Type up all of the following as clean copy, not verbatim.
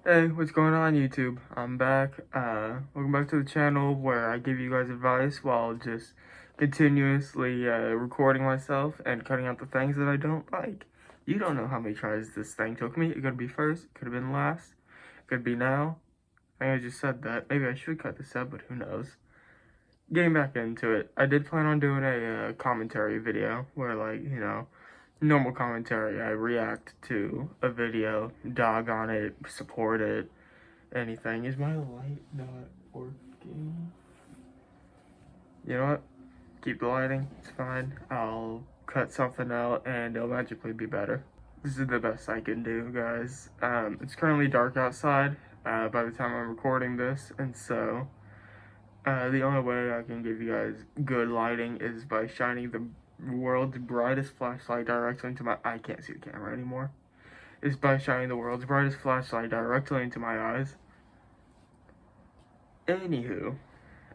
Hey, what's going on YouTube? I'm back. Welcome back to the channel where I give you guys advice while just continuously recording myself and cutting out the things that I don't like. You don't know how many tries this thing took me. It could be first, it could have been last, it could be now. I think I just said that. Maybe I should cut this out, but who knows. Getting back into it, I did plan on doing a commentary video where, normal commentary. I react to a video, dog on it, support it, anything. Is my light not working? You know what? Keep the lighting. It's fine. I'll cut something out and it'll magically be better. This is the best I can do, guys. It's currently dark outside by the time I'm recording this, and so the only way I can give you guys good lighting is by shining the world's brightest flashlight directly into my— I can't see the camera anymore. Is by shining the world's brightest flashlight directly into my eyes. Anywho,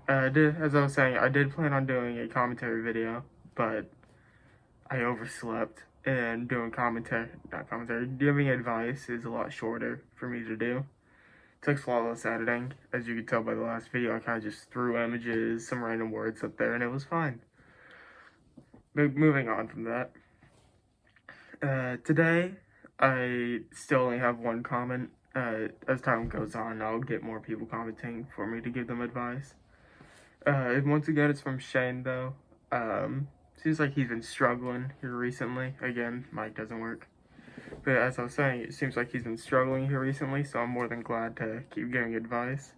as I was saying, I did plan on doing a commentary video, but I overslept, and doing giving advice is a lot shorter for me to do. It took flawless editing. As you could tell by the last video, I kind of just threw images, some random words up there, and it was fine. But moving on from that, today, I still only have one comment. As time goes on, I'll get more people commenting for me to give them advice. Once again, it's from Shane, though. Seems like he's been struggling here recently. Again, mic doesn't work. But as I was saying, it seems like he's been struggling here recently, so I'm more than glad to keep giving advice.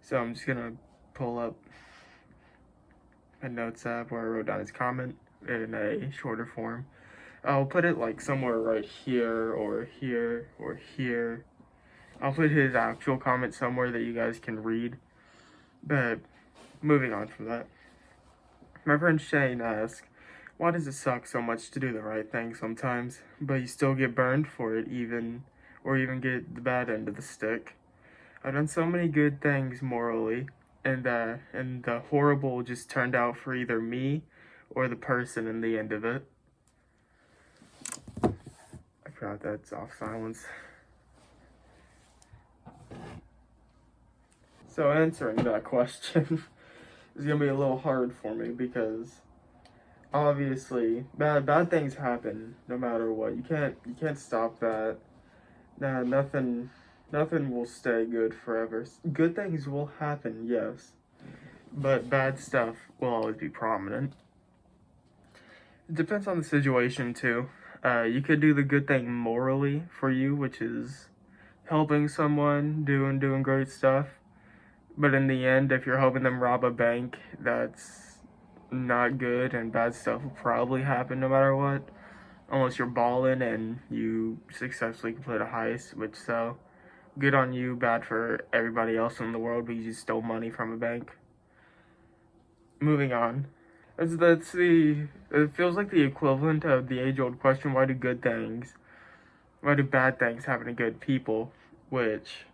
So I'm just gonna pull up a notes app where I wrote down his comment in a shorter form. I'll put it like somewhere right here or here or here. I'll put his actual comment somewhere that you guys can read. But moving on from that, my friend Shane asked, why does it suck so much to do the right thing sometimes, but you still get burned for it or even get the bad end of the stick? I've done so many good things morally, and the horrible just turned out for either me or the person in the end of it. I forgot that's off silence. So answering that question is gonna be a little hard for me because obviously bad things happen no matter what. You can't stop that. Nah, nothing will stay good forever. Good things will happen, yes, but bad stuff will always be prominent. It depends on the situation too. You could do the good thing morally for you, which is helping someone, doing great stuff. But in the end, if you're helping them rob a bank, that's not good, and bad stuff will probably happen no matter what. Unless you're balling and you successfully complete a heist, which, so good on you, bad for everybody else in the world because you stole money from a bank. Moving on. It feels like the equivalent of the age-old question, why do bad things happen to good people? Which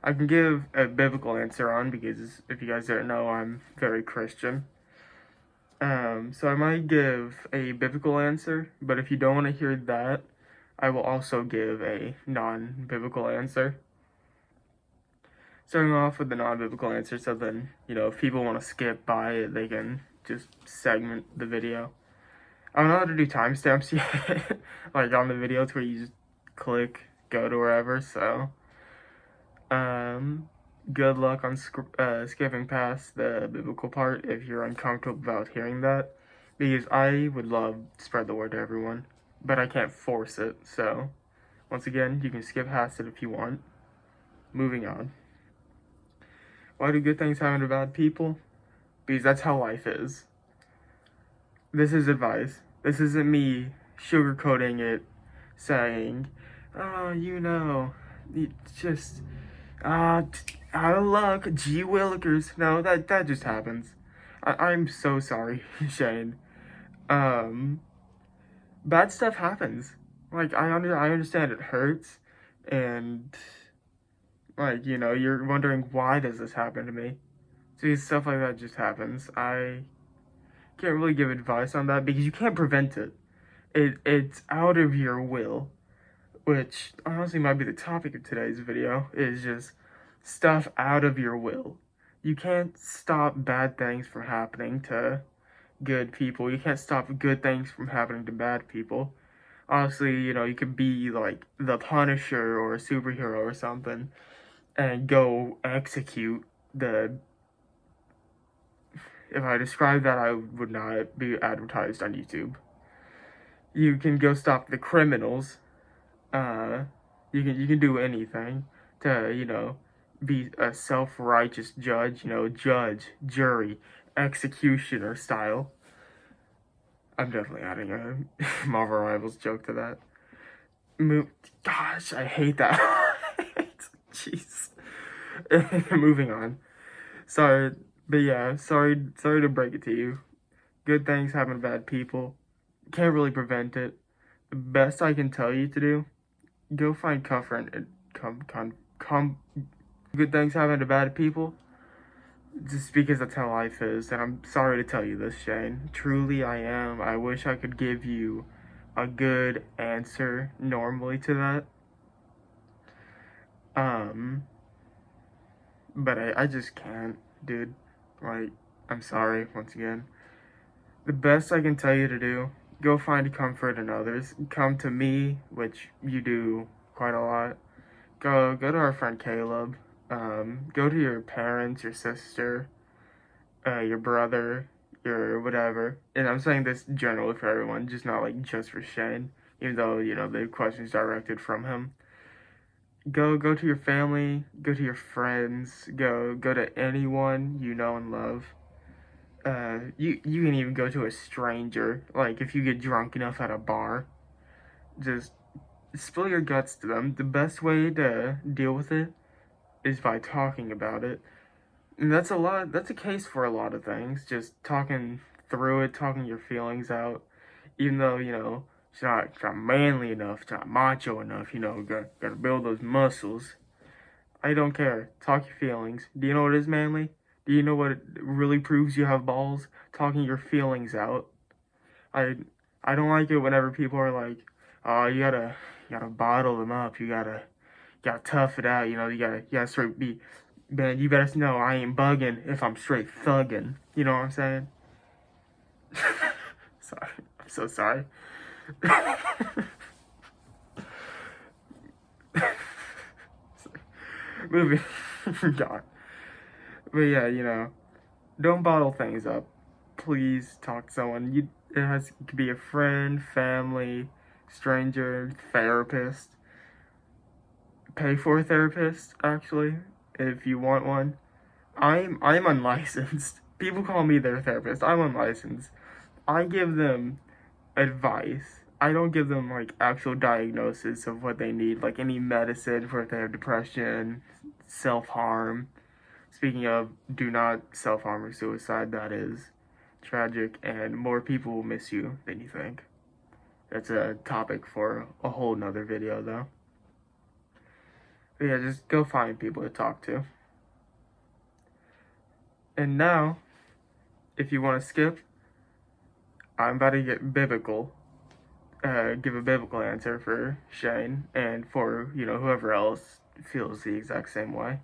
I can give a biblical answer on because if you guys don't know, I'm very Christian. So I might give a biblical answer, but if you don't want to hear that, I will also give a non-biblical answer. Starting off with the non-biblical answer, so then, if people want to skip by it, they can just segment the video. I don't know how to do timestamps yet, like on the video, to where you just click, go to wherever, so good luck on skipping past the biblical part if you're uncomfortable about hearing that, because I would love to spread the word to everyone, but I can't force it, so once again, you can skip past it if you want. Moving on. Why do good things happen to bad people? Because that's how life is. This is advice. This isn't me sugarcoating it, saying, oh, it's just, out of luck, gee willikers. No, that just happens. I'm so sorry, Shane. Bad stuff happens. Like, I understand it hurts, and, you're wondering, why does this happen to me? See, stuff like that just happens. I can't really give advice on that because you can't prevent it. It's out of your will. which honestly might be the topic of today's video, is just stuff out of your will. You can't stop bad things from happening to good people. You can't stop good things from happening to bad people. Honestly, you could be like the Punisher or a superhero or something and go execute the. If I described that, I would not be advertised on YouTube. You can go stop the criminals. You can do anything to be a self-righteous judge. Judge, jury, executioner style. I'm definitely adding a Marvel Rivals joke to that. Gosh, I hate that. Jeez. Moving on. Sorry, but yeah, sorry to break it to you. Good things happen to bad people. Can't really prevent it. The best I can tell you to do, go find comfort and good things happen to bad people. Just because that's how life is, and I'm sorry to tell you this, Shane. Truly, I am. I wish I could give you a good answer normally to that. But I just can't, dude. Like, I'm sorry, once again. The best I can tell you to do, go find comfort in others. Come to me, which you do quite a lot. Go to our friend Caleb. Go to your parents, your sister, your brother, your whatever. And I'm saying this generally for everyone, just not like just for Shane, even though, the question's directed from him. Go to your family, go to your friends, go to anyone you know and love. You can even go to a stranger, like if you get drunk enough at a bar, just spill your guts to them. The best way to deal with it is by talking about it. And that's a case for a lot of things, just talking through it, talking your feelings out, even though, it's not manly enough, it's not macho enough, gotta build those muscles. I don't care. Talk your feelings. Do you know what is manly? Do you know what it really proves you have balls? Talking your feelings out. I don't like it whenever people are like, oh, you gotta bottle them up, you gotta tough it out, you gotta straight be, man, you better know I ain't bugging if I'm straight thugging. You know what I'm saying? Sorry. I'm so sorry. Moving on. But yeah, don't bottle things up. Please talk to someone. It could be a friend, family, stranger, therapist. Pay for a therapist, actually, if you want one. I'm unlicensed. People call me their therapist. I'm unlicensed. I give them advice. I don't give them like actual diagnosis of what they need, like any medicine for if they have depression, self-harm. Speaking of, do not self-harm or suicide. That is tragic, and more people will miss you than you think. That's a topic for a whole nother video, though. But yeah, just go find people to talk to. And now, if you want to skip, I'm about to get biblical. Give a biblical answer for Shane and for, whoever else feels the exact same way.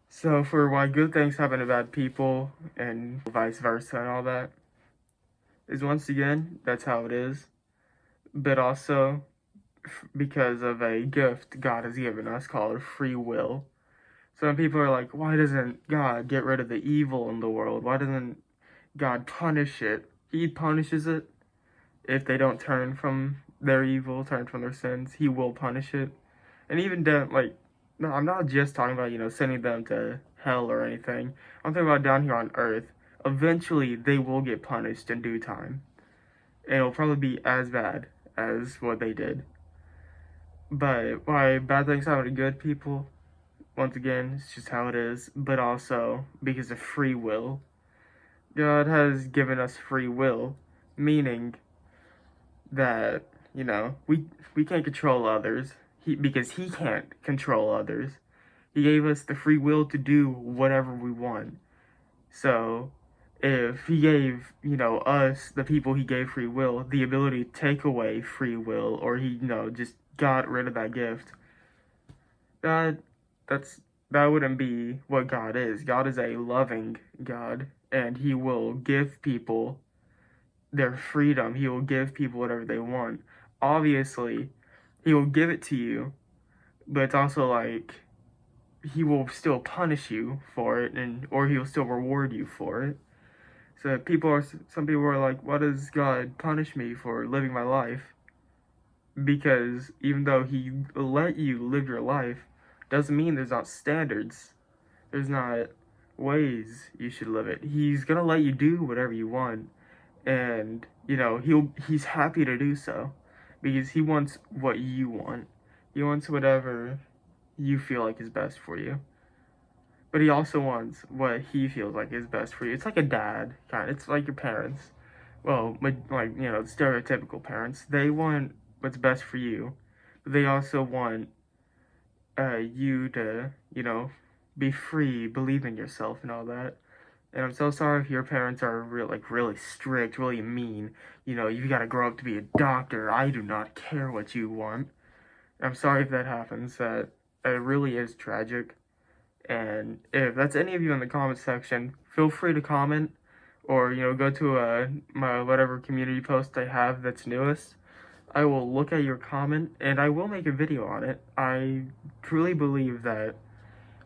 So for why good things happen to bad people and vice versa and all that is, once again, that's how it is. But also because of a gift God has given us called free will. Some people are like, why doesn't God get rid of the evil in the world? Why doesn't God punish it? He punishes it. If they don't turn from their evil, turn from their sins, he will punish it. And even no, I'm not just talking about, sending them to hell or anything. I'm talking about down here on earth. Eventually, they will get punished in due time. And it'll probably be as bad as what they did. But why bad things happen to good people? Once again, it's just how it is. But also, because of free will. God has given us free will, meaning that, we can't control others. Because he can't control others. He gave us the free will to do whatever we want. So, if he gave, us, the people he gave free will, the ability to take away free will, or he, just got rid of that gift, that that's that wouldn't be what God is. God is a loving God, and he will give people their freedom. He will give people whatever they want. Obviously, he will give it to you, but it's also like he will still punish you for it, and or he will still reward you for it. So some people are like, why does God punish me for living my life? Because even though he let you live your life, doesn't mean there's not standards. There's not ways you should live it. He's gonna let you do whatever you want, and he's happy to do so, because he wants what you want. He wants whatever you feel like is best for you. But he also wants what he feels like is best for you. It's like a dad, kind of. It's like your parents. Well, like, stereotypical parents. They want what's best for you, but they also want you to, be free, believe in yourself and all that. And I'm so sorry if your parents are really strict, really mean. You gotta grow up to be a doctor. I do not care what you want. I'm sorry if that happens. That it really is tragic. And if that's any of you in the comment section, feel free to comment, or go to my whatever community post I have that's newest. I will look at your comment and I will make a video on it. I truly believe that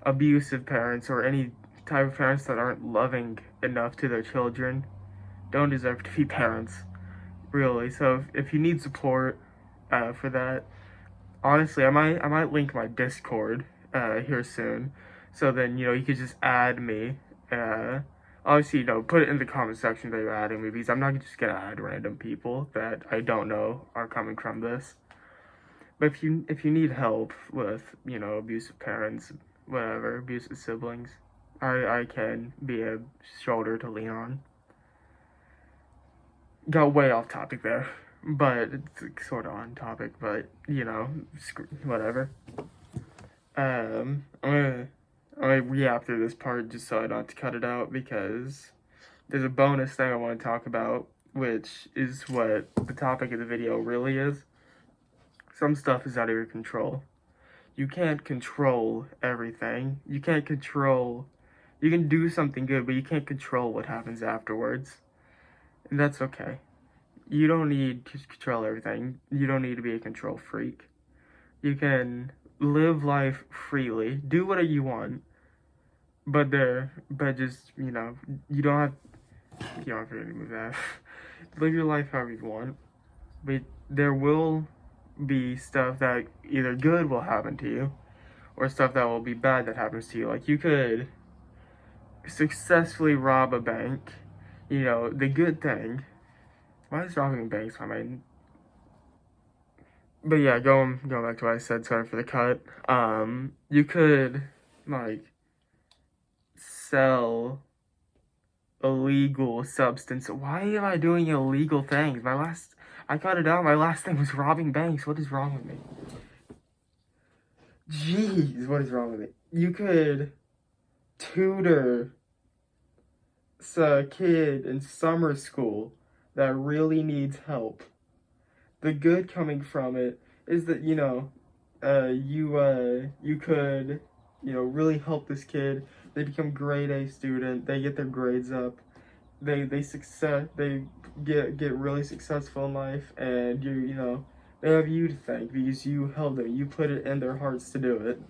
abusive parents, or any type of parents that aren't loving enough to their children, don't deserve to be parents, really. So if you need support for that, honestly, I might link my Discord here soon. So then, you could just add me. Obviously, put it in the comment section that you're adding me, because I'm not just gonna add random people that I don't know are coming from this. But if you need help with, abusive parents, whatever, abusive siblings, I can be a shoulder to lean on. Got way off topic there, but it's sort of on topic, but, whatever. I'm gonna re-app through this part just so I don't have to cut it out, because there's a bonus thing I want to talk about, which is what the topic of the video really is. Some stuff is out of your control. You can't control everything. You can do something good, but you can't control what happens afterwards. And that's okay. You don't need to control everything. You don't need to be a control freak. You can live life freely, do whatever you want, but just, you don't have to remove that. Live your life however you want, but there will be stuff that either good will happen to you, or stuff that will be bad that happens to you. Like, you could successfully rob a bank. The good thing, why is robbing banks my main? But yeah, going back to what I said, sorry for the cut. You could, sell illegal substance. Why am I doing illegal things? I cut it out. My last thing was robbing banks. What is wrong with me? Jeez, what is wrong with me? You could tutor a kid in summer school that really needs help. The good coming from it is that, you could, really help this kid. They become grade A student. They get their grades up. They get really successful in life, and they have you to thank, because you helped them. You put it in their hearts to do it.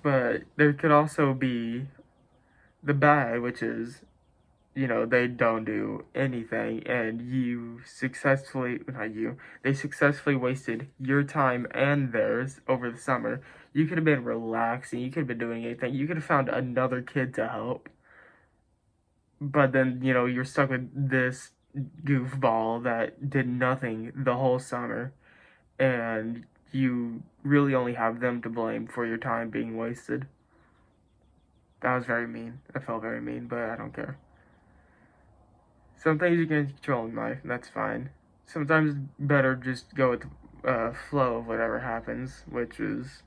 But there could also be the bad, which is, they don't do anything, and they successfully wasted your time and theirs over the summer. You could have been relaxing, you could have been doing anything, you could have found another kid to help. But then, you're stuck with this goofball that did nothing the whole summer, and you really only have them to blame for your time being wasted. That was very mean. I felt very mean, but I don't care. Some things you can control in life, and that's fine. Sometimes it's better just go with the flow of whatever happens, which is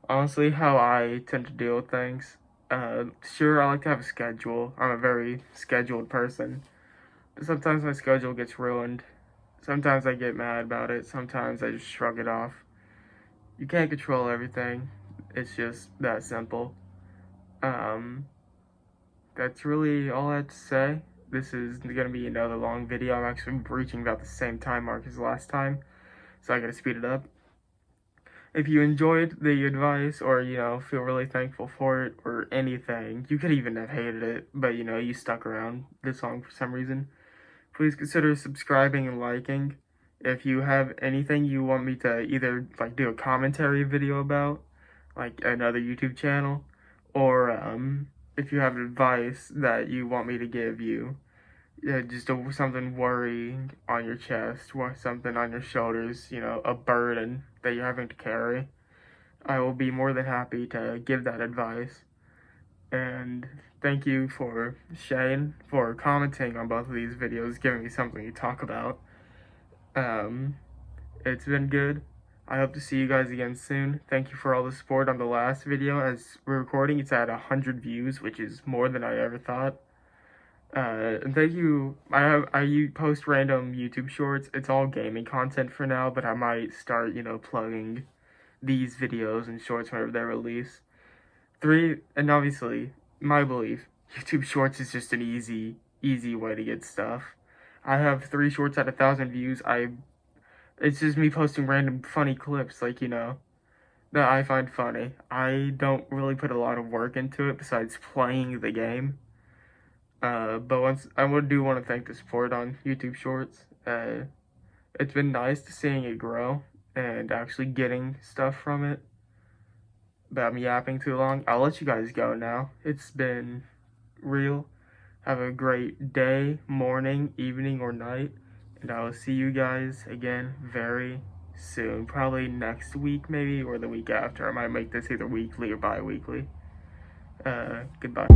honestly how I tend to deal with things. Sure, I like to have a schedule. I'm a very scheduled person. But sometimes my schedule gets ruined. Sometimes I get mad about it. Sometimes I just shrug it off. You can't control everything. It's just that simple. Um, that's really all I have to say. This is going to be another long video. I'm actually reaching about the same time mark as last time, so I gotta speed it up. If you enjoyed the advice, or, feel really thankful for it, or anything, you could even have hated it, but, you stuck around this long for some reason, please consider subscribing and liking. If you have anything you want me to either, do a commentary video about, like another YouTube channel, or, if you have advice that you want me to give you, just something worrying on your chest, or something on your shoulders, a burden that you're having to carry, I will be more than happy to give that advice. And thank you for Shane for commenting on both of these videos, giving me something to talk about. It's been good. I hope to see you guys again soon. Thank you for all the support on the last video. As we're recording, it's at 100 views, which is more than I ever thought. And thank you. I post random YouTube shorts. It's all gaming content for now, but I might start, plugging these videos and shorts whenever they're released. And obviously, my belief, YouTube Shorts is just an easy way to get stuff. I have 3 shorts at 1,000 views. It's just me posting random funny clips, that I find funny. I don't really put a lot of work into it besides playing the game. But I do want to thank the support on YouTube Shorts. It's been nice to seeing it grow and actually getting stuff from it. But I'm yapping too long. I'll let you guys go now. It's been real. Have a great day, morning, evening, or night. And I will see you guys again very soon. Probably next week, maybe, or the week after. I might make this either weekly or bi-weekly. Goodbye.